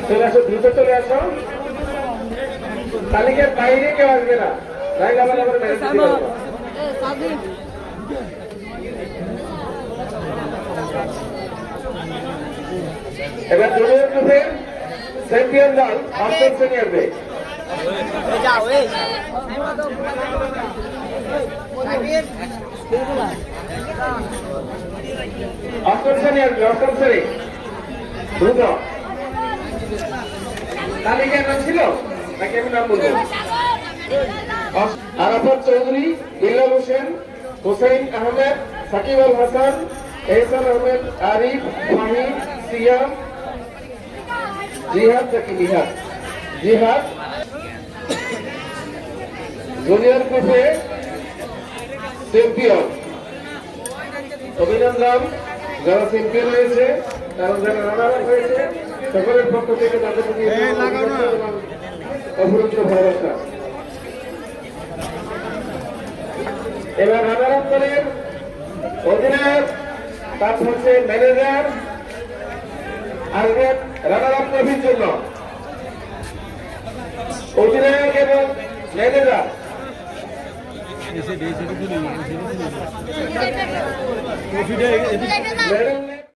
চলে আসো, দ্রুত চলে আসো। তালিকার বাইরে কেউ আসবে না, তাই আবার আবার ম্যানেজ দিতে পারবো। এবার জুনিয়র গ্রুপের চ্যাম্পিয়ন দল অষ্টম শ্রেণী আসবে। অষ্টম শ্রেণী আসবে, অষ্টম শ্রেণী দ্রুত। তালিকার নাম ছিল নাকি আমি নাম বলবো? আরাফাত চৌধুরী, বিল্লাল হোসেন, হুসাইন আহমেদ, সাকিব আল হাসান, এহসান আহমেদ, আরিফ, ফাহিম, সিয়াম, জিহাদ জিহাদ। জুনিয়র গ্রুপে চ্যাম্পিয়ন, অভিনন্দন যারা চ্যাম্পিয়ন হয়েছে, কারণ যারা রানার আপ হয়েছে সকলের পক্ষ থেকে তাদের প্রতি অফুরন্ত ভালোবাসা। এবার রানার আপ দলের অধিনায়ক, তার হচ্ছে ম্যানেজার আসবেন রানার আপ ট্রফির জন্য। অধিনায়ক এবং ম্যানেজার